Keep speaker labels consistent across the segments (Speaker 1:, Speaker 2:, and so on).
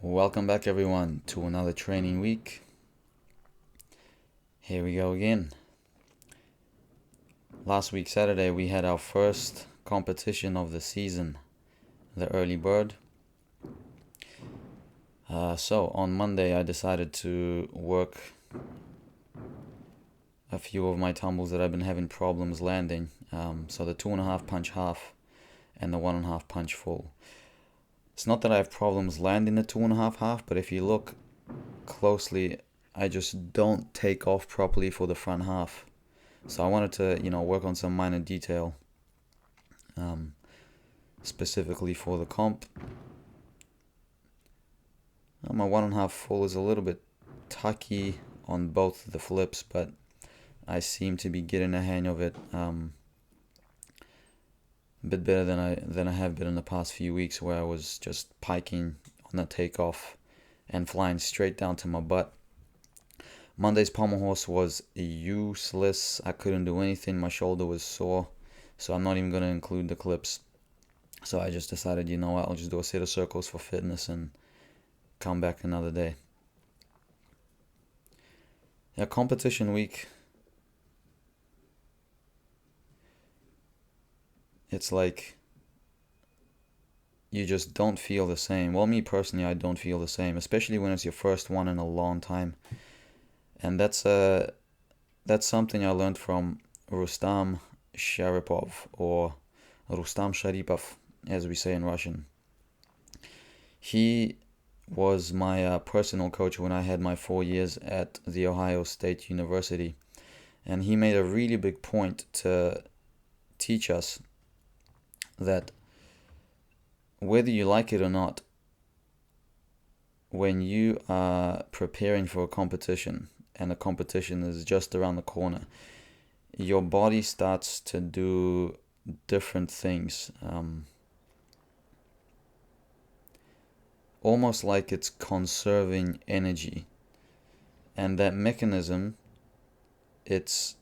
Speaker 1: Welcome back, everyone, to another training week. Here we go again. Last week, Saturday, we had our first competition of the season, the early bird. So on Monday, I decided to work a few of my tumbles that I've been having problems landing. So the 2.5 punch half and the 1.5 punch full. It's not that I have problems landing the 2.5 half, but if you look closely, I just don't take off properly for the front half. So I wanted to, work on some minor detail, specifically for the comp. My 1.5 full is a little bit tucky on both the flips, but I seem to be getting the hang of it a bit better than I have been in the past few weeks, where I was just piking on the takeoff and flying straight down to my butt. Monday's pommel horse was useless. I couldn't do anything. My shoulder was sore, so I'm not even going to include the clips. So I just decided, you know what, I'll just do a set of circles for fitness and come back another day. Yeah, competition week. It's like you just don't feel the same. Well, me personally, I don't feel the same, especially when it's your first one in a long time. And that's something I learned from Rustam Sharipov, or Rustam Sharipov, as we say in Russian. He was my personal coach when I had my 4 years at The Ohio State University. And he made a really big point to teach us that whether you like it or not, when you are preparing for a competition and the competition is just around the corner, your body starts to do different things. Almost like it's conserving energy. And that mechanism, it's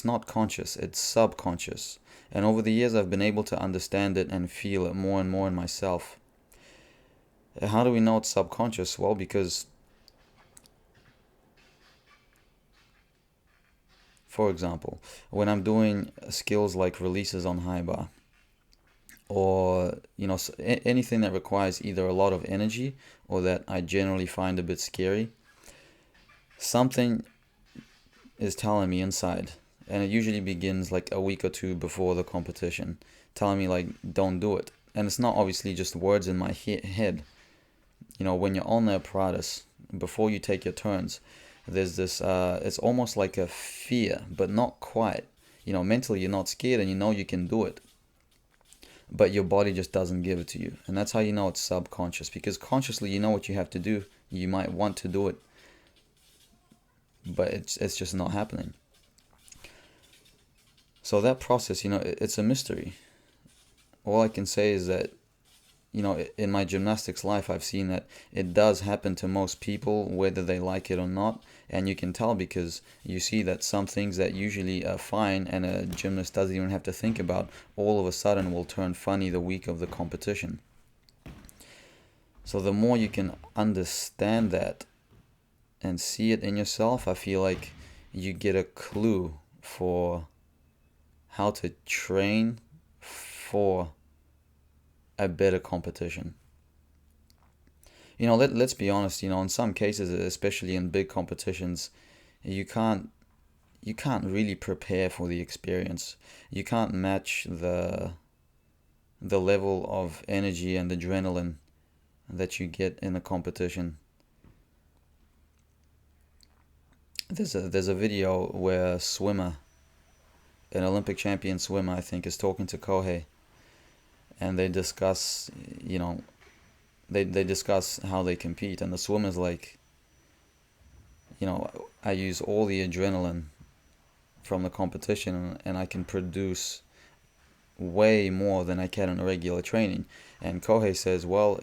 Speaker 1: not conscious, it's subconscious. And over the years, I've been able to understand it and feel it more and more in myself. How do we know it's subconscious? Well, because, for example, when I'm doing skills like releases on high bar, or anything that requires either a lot of energy or that I generally find a bit scary, something is telling me inside, and it usually begins like a week or two before the competition, telling me like, don't do it. And it's not obviously just words in my head. When you're on the apparatus, before you take your turns, there's this it's almost like a fear, but not quite. Mentally you're not scared and you know you can do it, but your body just doesn't give it to you. And that's how you know it's subconscious, because consciously you know what you have to do, you might want to do it, but it's just not happening. So that process, it's a mystery. All I can say is that, in my gymnastics life, I've seen that it does happen to most people, whether they like it or not. And you can tell because you see that some things that usually are fine and a gymnast doesn't even have to think about, all of a sudden will turn funny the week of the competition. So the more you can understand that and see it in yourself, I feel like you get a clue for how to train for a better competition. Let's be honest, in some cases, especially in big competitions, you can't really prepare for the experience. You can't match the level of energy and adrenaline that you get in a competition. There's a video where a swimmer, an Olympic champion swimmer, I think, is talking to Kohei, and they discuss, they discuss how they compete, and the swimmer's like, I use all the adrenaline from the competition and I can produce way more than I can in regular training. And Kohei says, well,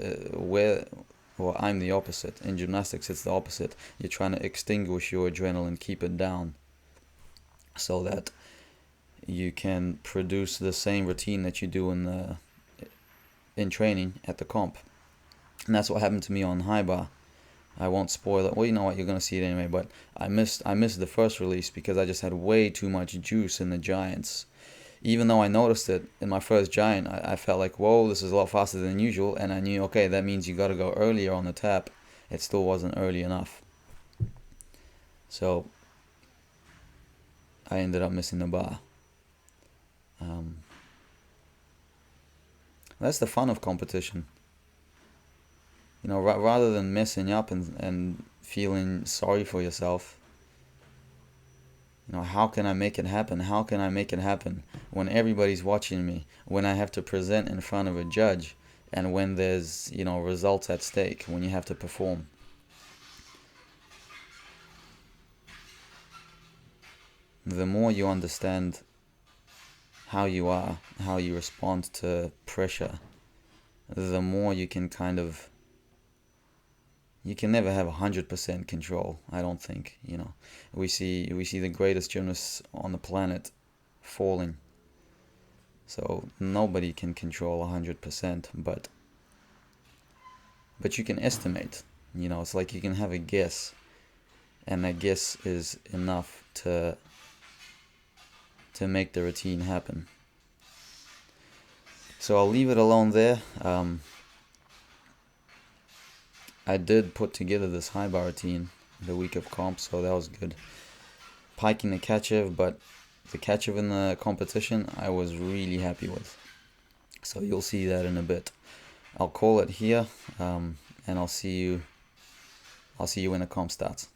Speaker 1: I'm the opposite. In gymnastics, it's the opposite. You're trying to extinguish your adrenaline, keep it down, so that you can produce the same routine that you do in training at the comp. And that's what happened to me on high bar. I won't spoil it. Well, you know what? You're gonna see it anyway. But I missed the first release because I just had way too much juice in the giants. Even though I noticed it in my first giant, I felt like, whoa, this is a lot faster than usual, and I knew, okay, that means you got to go earlier on the tap. It still wasn't early enough, so I ended up missing the bar. Um, that's the fun of competition. Rather than messing up and feeling sorry for yourself, how can I make it happen? How can I make it happen when everybody's watching me, when I have to present in front of a judge, and when there's, results at stake, when you have to perform? The more you understand how you are, how you respond to pressure, the more you can you can never have 100% control. I don't think. We see the greatest gymnasts on the planet falling. So nobody can control 100%, but you can estimate. It's like you can have a guess, and that guess is enough to make the routine happen. So I'll leave it alone there. I did put together this high bar routine the week of comp, so that was good. Piking the Kachev, but the Kachev in the competition I was really happy with. So you'll see that in a bit. I'll call it here, and I'll see you. I'll see you when the comp starts.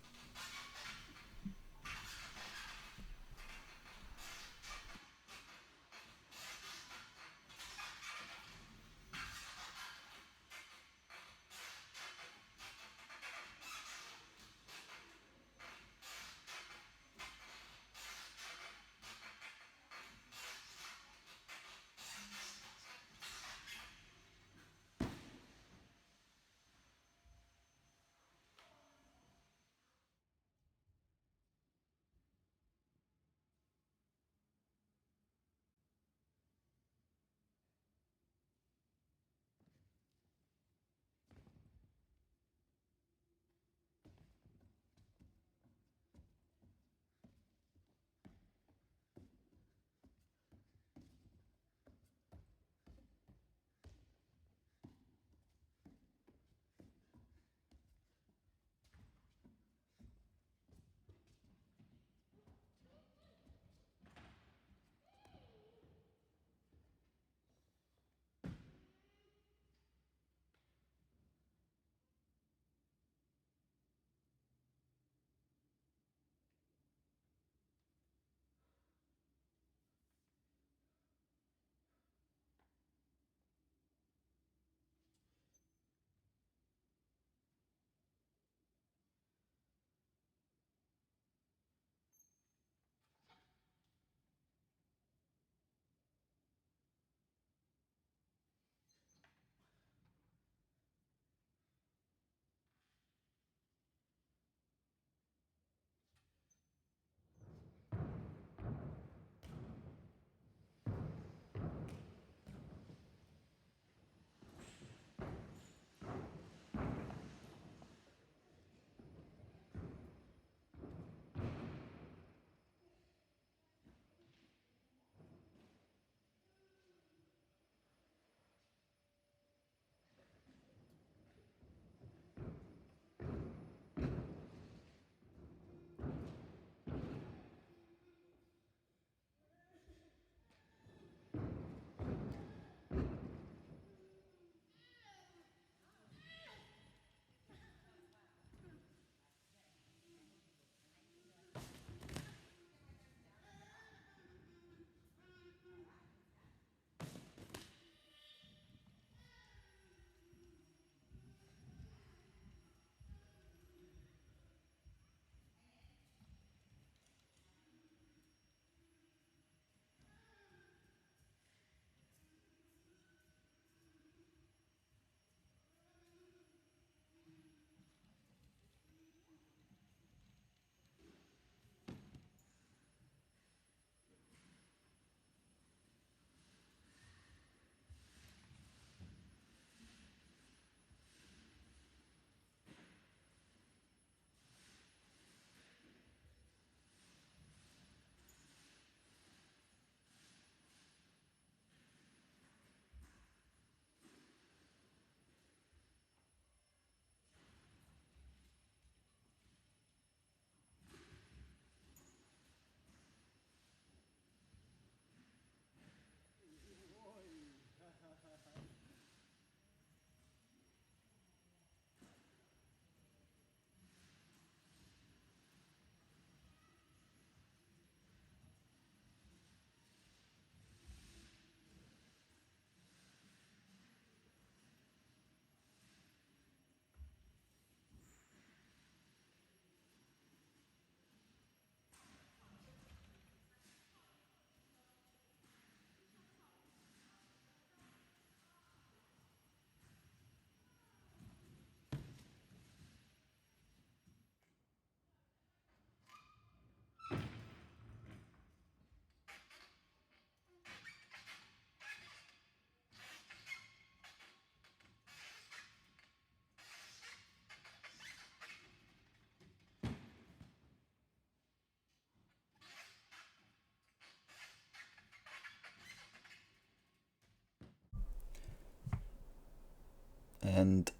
Speaker 1: and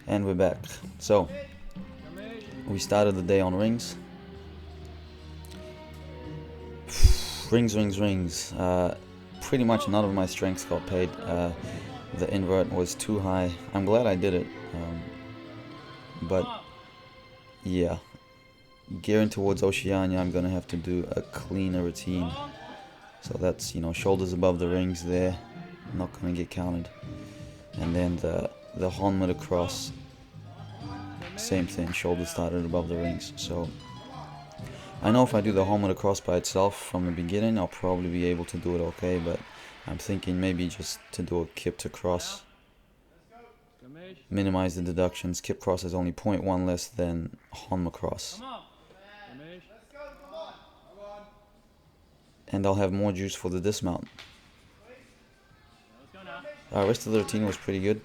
Speaker 1: we're back. So we started the day on rings. Rings. Pretty much none of my strengths got paid. The invert was too high. I'm glad I did it, but yeah, gearing towards Oceania, I'm gonna have to do a cleaner routine. So that's, shoulders above the rings there, not gonna get counted. And then the Honma across, same thing, shoulders started above the rings. So I know if I do the Honma across by itself from the beginning, I'll probably be able to do it okay, but I'm thinking maybe just to do a kip to cross, minimize the deductions. Kip cross is only 0.1 less than Honma cross, and I'll have more juice for the dismount. Rest of the routine was pretty good.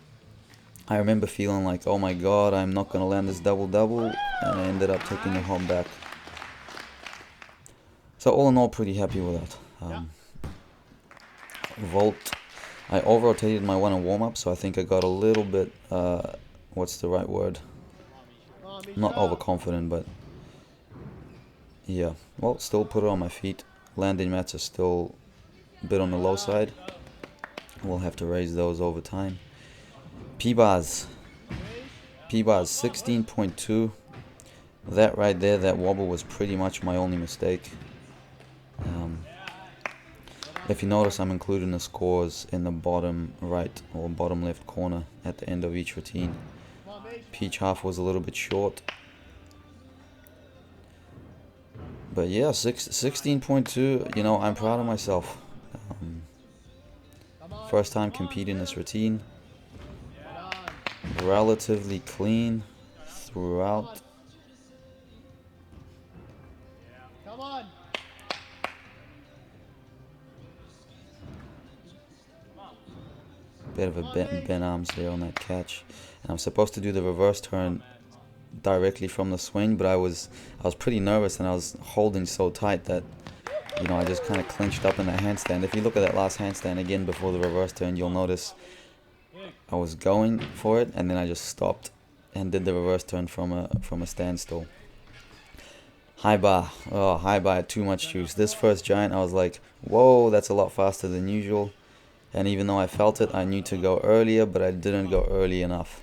Speaker 1: I remember feeling like, oh my god, I'm not going to land this double, and I ended up taking the hop back. So all in all, pretty happy with that. Vault, I over-rotated my one in warm-up, so I think I got a little bit, what's the right word? Not overconfident, but yeah. Well, still put it on my feet. Landing mats are still a bit on the low side. We'll have to raise those over time. P-bars 16.2. That right there, that wobble was pretty much my only mistake. If you notice, I'm including the scores in the bottom right or bottom left corner at the end of each routine. Peach half was a little bit short, but yeah, 16.2. I'm proud of myself. First time competing this routine. Relatively clean throughout. Bit of a bent arms there on that catch, and I'm supposed to do the reverse turn directly from the swing, but I was pretty nervous, and I was holding so tight that I just kind of clinched up in that handstand. If you look at that last handstand again before the reverse turn, you'll notice I was going for it, and then I just stopped and did the reverse turn from a standstill. High bar, too much juice. This first giant, I was like, whoa, that's a lot faster than usual. And even though I felt it, I knew to go earlier, but I didn't go early enough.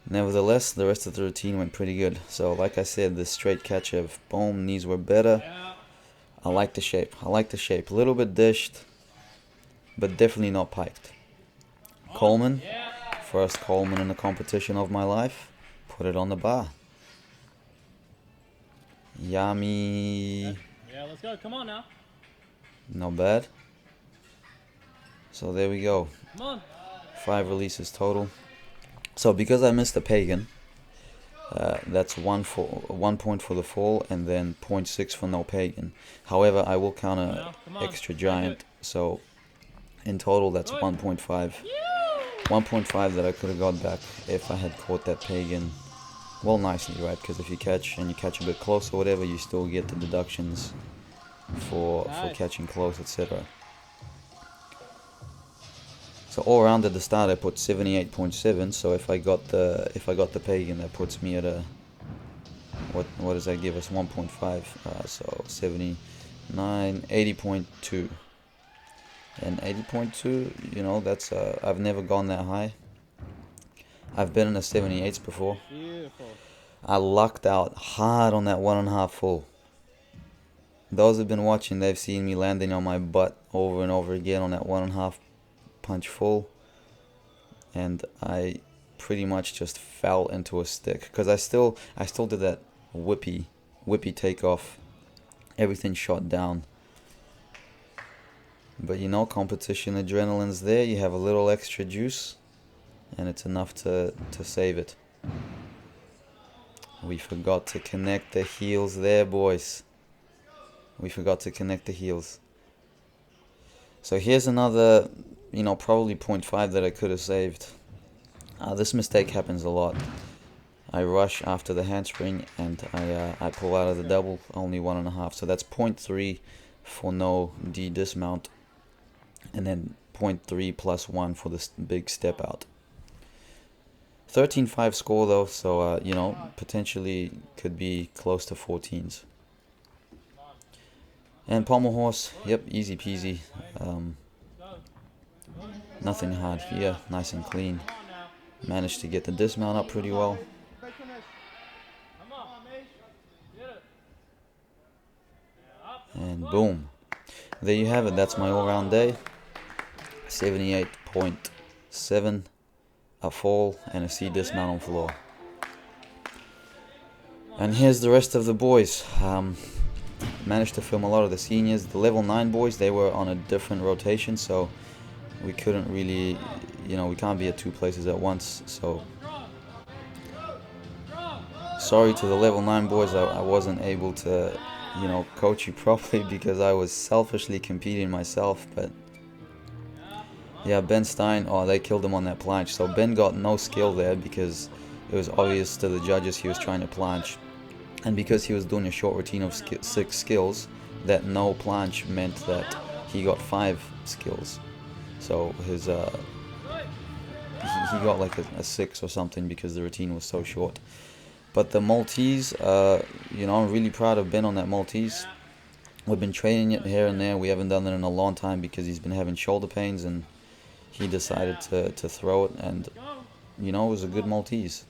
Speaker 1: Nevertheless, the rest of the routine went pretty good. So like I said, the straight catch of boom, knees were better. I like the shape. A little bit dished, but definitely not piked. Coleman, first Coleman in the competition of my life. Put it on the bar. Yummy.
Speaker 2: Yeah, let's go. Come on now.
Speaker 1: Not bad. So there we go.
Speaker 2: Come on.
Speaker 1: 5 releases total. So because I missed the pagan, that's 1 point for the fall and then 0.6 for no pagan. However, I will count a extra giant, so in total that's 1.5. 1.5 that I could have got back if I had caught that pagan, well, nicely, right? Because if you catch and you catch a bit close or whatever, you still get the deductions for catching close, etc. So all around at the start I put 78.7. So if I got the pagan, that puts me at a what does that give us? 1.5. So 79, 80.2. And 80.2, that's I've never gone that high. I've been in the 78s before.
Speaker 2: Beautiful.
Speaker 1: I lucked out hard on that 1.5 full. Those who've been watching, they've seen me landing on my butt over and over again on that 1.5 punch full, and I pretty much just fell into a stick because I still did that whippy takeoff. Everything shot down. But competition adrenaline's there. You have a little extra juice, and it's enough to save it. We forgot to connect the heels there, boys. We forgot to connect the heels. So here's another, probably 0.5 that I could have saved. This mistake happens a lot. I rush after the handspring and I pull out of the double, only 1.5. So that's 0.3 for no D dismount, and then 8.3 plus 1 for this big step out. 13-5 score though, so you know, potentially could be close to 14s. And pommel horse, yep, easy peasy. Nothing hard here, nice and clean. Managed to get the dismount up pretty well. And boom. There you have it, that's my all-round day. 78.7, a fall, and a C dismount on floor. And here's the rest of the boys. Managed to film a lot of the seniors. The level 9 boys, they were on a different rotation, so we couldn't really, you know, we can't be at 2 places at once, so sorry to the level 9 boys, I wasn't able to, you know, coach you properly because I was selfishly competing myself. But yeah, Ben Stein, oh, they killed him on that planche. So Ben got no skill there because it was obvious to the judges he was trying to planche, and because he was doing a short routine of 6 skills, that no planche meant that he got 5 skills. So his he got like a 6 or something because the routine was so short. But the Maltese, you know, I'm really proud of Ben on that Maltese. We've been training it here and there. We haven't done it in a long time because he's been having shoulder pains, and he decided to throw it, and you know, it was a good Maltese.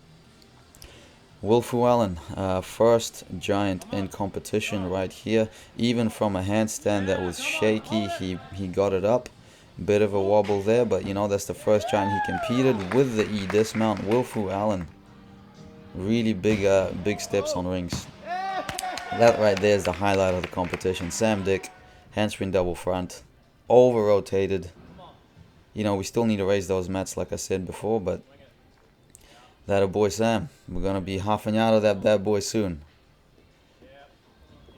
Speaker 1: Will Fu Allen, first giant in competition right here. Even from a handstand that was shaky, he got it up. Bit of a wobble there, but you know, that's the first giant he competed with the E dismount. Will Fu Allen, really big steps on rings. That right there is the highlight of the competition. Sam Dick, handspring double front, over rotated. You know, we still need to raise those mats like I said before, but that a boy Sam, we're gonna be half an yard of that bad boy soon.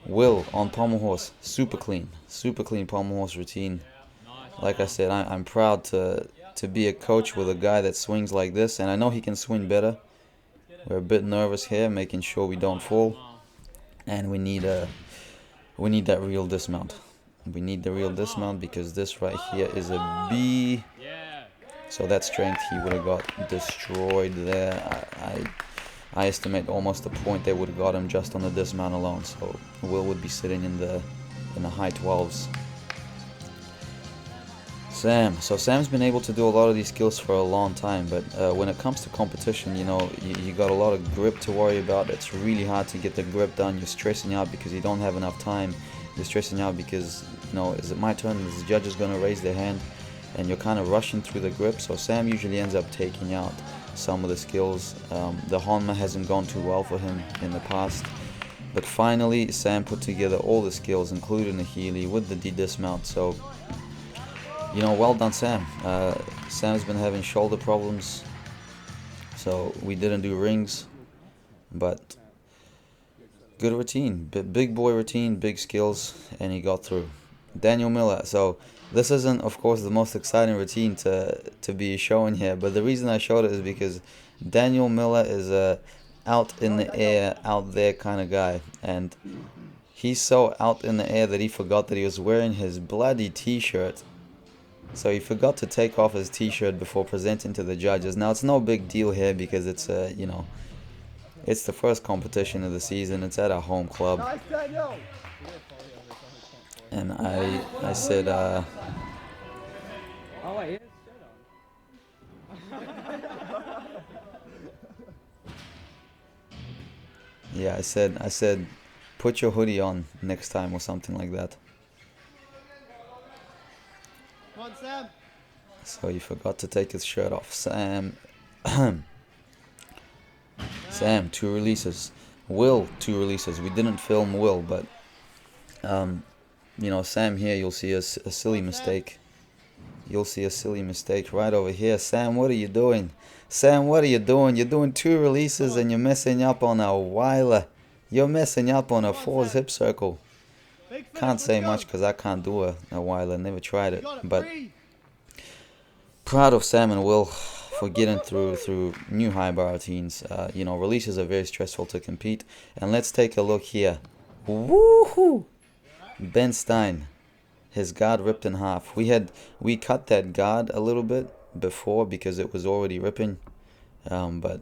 Speaker 1: Will on pommel horse, super clean pommel horse routine. Like I said, I'm proud to be a coach with a guy that swings like this, and I know he can swing better. We're a bit nervous here, making sure we don't fall, and we need that real dismount. We need the real dismount because this right here is a B. So that strength, he would have got destroyed there. I estimate almost a point they would have got him just on the dismount alone. So Will would be sitting in the high 12s. Sam. So Sam's been able to do a lot of these skills for a long time, but when it comes to competition, you know, you got a lot of grip to worry about. It's really hard to get the grip done. You're stressing out because you don't have enough time. You're stressing out because, you know, is it my turn? Is the judge going to raise their hand? And you're kind of rushing through the grip. So Sam usually ends up taking out some of the skills. The Honma hasn't gone too well for him in the past. But finally, Sam put together all the skills, including the Healy with the D-dismount. So, you know, well done, Sam. Sam's been having shoulder problems, so we didn't do rings, but good routine, big boy routine, big skills, and he got through. Daniel Miller. So this isn't, of course, the most exciting routine to be shown here, but the reason I showed it is because Daniel Miller is a out in the air, out there kind of guy, and he's so out in the air that he forgot that he was wearing his bloody t-shirt. So he forgot to take off his t-shirt before presenting to the judges. Now it's no big deal here because it's you know, it's the first competition of the season. It's at our home club. And I said yeah, I said put your hoodie on next time or something like that. Come on, Sam. So he forgot to take his shirt off. Sam Sam, 2 releases. Will, 2 releases. We didn't film Will, but you know, Sam here, you'll see a silly mistake. You'll see a silly mistake right over here. Sam, what are you doing? Sam, what are you doing? You're doing 2 releases and you're messing up on a Weiler. You're messing up on a Falls hip circle. Can't say much because I can't do a Weiler. Never tried it. But proud of Sam and Will for getting through new high bar routines. You know, releases are very stressful to compete. And let's take a look here. Woohoo! Ben Stein. his guard ripped in half. We cut that guard a little bit before because it was already ripping, but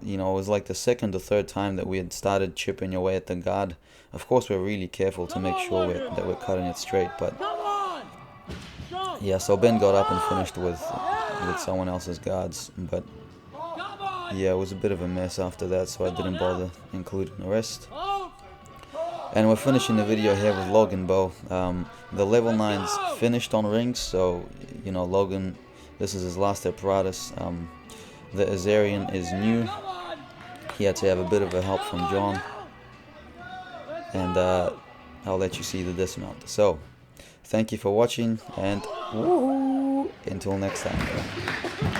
Speaker 1: you know, it was like the second or third time that we had started chipping away at the guard. Of course, we're really careful to make sure that we're cutting it straight, but yeah, so Ben got up and finished with someone else's guards, but yeah, it was a bit of a mess after that, so I didn't bother including the rest. And we're finishing the video here with Logan Bow. The level 9's finished on rings, so you know, Logan, this is his last apparatus. The Azarian is new. He had to have a bit of a help from John, and I'll let you see the dismount. So thank you for watching, and until next time.